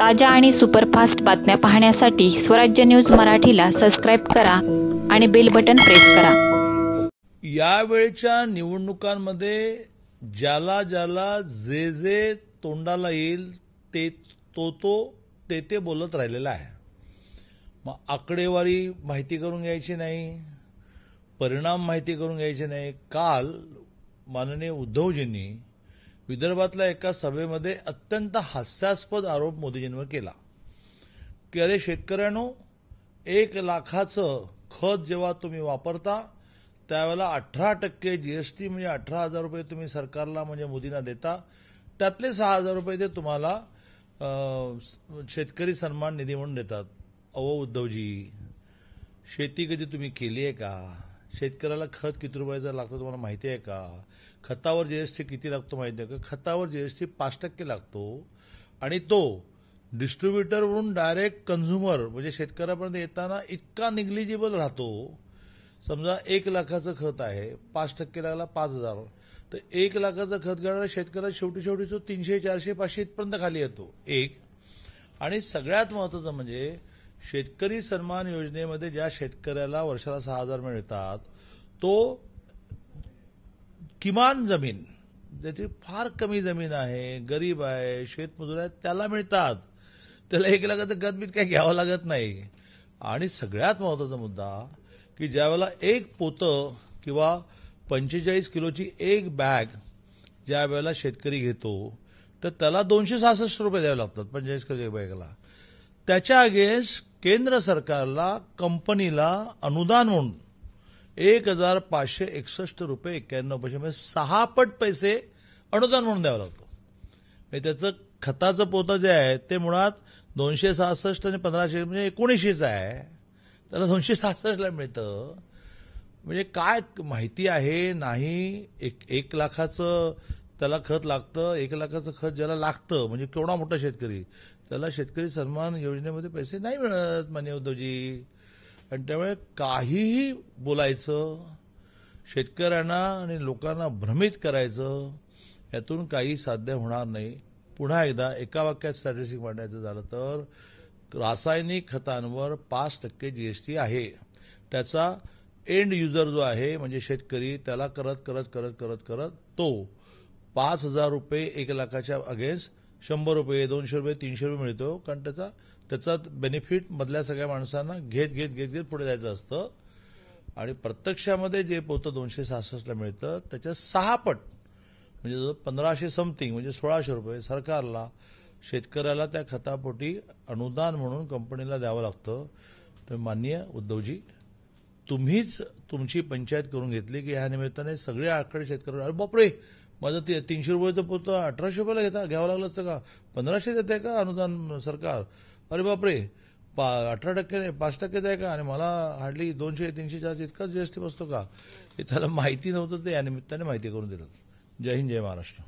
ताज्या आणि सुपरफास्ट बातम्या पाहण्यासाठी स्वराज्य न्यूज मराठीला सबस्क्राईब करा आणि बेल बटन प्रेस करा। यावेळच्या निवडणुकांमध्ये ज्याला ज्याला जे तोंडाला येईल ते बोलत राहिलेला आहे। मग आकडेवारी माहिती करून घ्यायची नाही, परिणाम माहिती करून घ्यायचे नाही। काल माननीय उद्धवजींनी विदर्भातल्या एका सभेमध्ये अत्यंत हास्यास्पद आरोप मोदीजींवर केला की अरे शेतकऱ्यांनो, 1 लाखाचं खत जेव्हा तुम्ही वापरता त्यावेळेला 18% जीएसटी म्हणजे 18,000 रुपये तुम्ही सरकारला म्हणजे मोदींना देता, त्यातले 6,000 रुपये ते तुम्हाला शेतकरी सन्मान निधी म्हणून देतात। अहो उद्धवजी, शेती कधी तुम्ही केली आहे का? शेतकऱ्याला खत किती रुपयाचं लागतं तुम्हाला माहिती आहे का? खतावर जीएसटी किती लागतो माहिती आहे का? खतावर जीएसटी 5% लागतो आणि तो डिस्ट्रीब्युटरवरून डायरेक्ट कन्झ्युमर म्हणजे शेतकऱ्यापर्यंत येताना इतका निग्लिजिबल राहतो। समजा 1 लाखाचं खत आहे, 5% लागला 5,000, तर 1 लाखाचं खत घेणारा शेतकऱ्या शेवटी तो 300, 400, 500 इथपर्यंत खाली येतो एक। आणि सगळ्यात महत्त्वाचं म्हणजे शेतकरी सन्मान योजनेमध्ये ज्या शेतकऱ्याला वर्षाला 6,000 मिळतात तो किमान जमीन, ज्याची फार कमी जमीन आहे, गरीब आहे, शेतमजूर आहे, त्याला मिळतात। त्याला 1 लाखाचं खत बीत काय घ्यावं लागत नाही। आणि सगळ्यात महत्त्वाचा मुद्दा की ज्यावेळेला 1 पोतं किंवा 45 किलोची 1 बॅग ज्या वेळेला शेतकरी घेतो तर त्याला 266 रुपये द्यावे लागतात 45 किलो बॅगला। त्याच्या अगेन्स्ट केंद्र सरकारला कंपनीला अनुदान म्हणून 1,561 रुपये 91 पैसे म्हणजे 6 पट पैसे अनुदान म्हणून द्यावं लागतं। म्हणजे त्याचं खताचं पोतं जे आहे ते मुळात 266 आणि 1500 म्हणजे 1900 आहे, त्याला 266ला मिळतं। म्हणजे काय माहिती आहे नाही? 1 लाखाचं त्याला खत लागतं, 1 लाखाचं खत ज्याला लागतं म्हणजे केवढा मोठा शेतकरी, त्याला शेतकरी सन्मान योजनेमध्ये पैसे नाही मिळत माननीय उद्धवजी। आणि त्यामुळे काहीही बोलायचं, शेतकऱ्यांना आणि लोकांना भ्रमित करायचं, यातून काही साध्य होणार नाही। पुन्हा एकदा एका वाक्यात स्टॅटिस्टिक मांडायचं झालं तर रासायनिक खतांवर 5% जीएसटी आहे। त्याचा एंड युजर जो आहे म्हणजे शेतकरी त्याला करत तो 5,000 रुपये 1 लाखाच्या अगेन्स्ट 100 रुपये 200 रुपये 300 रुपये मिळतो, कारण त्याचा बेनिफिट मधल्या सगळ्या माणसांना घेत पुढे जायचं असतं। आणि प्रत्यक्षामध्ये जे पोतं 266ला मिळतं त्याच्या 6 पट म्हणजे 1500 समथिंग म्हणजे 1,600 रुपये सरकारला शेतकऱ्याला त्या खतापोटी अनुदान म्हणून कंपनीला द्यावं लागतं। तर माननीय उद्धवजी, तुम्हीच तुमची पंचायत करून घेतली की ह्या निमित्ताने सगळे आकडे शेतकरी अरे बापरे, माझं 300 रुपयाचं पोतं 1800 रुपयाला घ्यावं लागलं असतं का? 1500 देत आहे का अनुदान सरकार? अरे बापरे, 18% नाही 5% द्याय का? आणि मला हार्डली 200, 300, 400 इतकाच जीएसटी बसतो का? हे त्याला माहिती नव्हतं, ते या निमित्ताने माहिती करून दिलं। जय हिंद, जय महाराष्ट्र।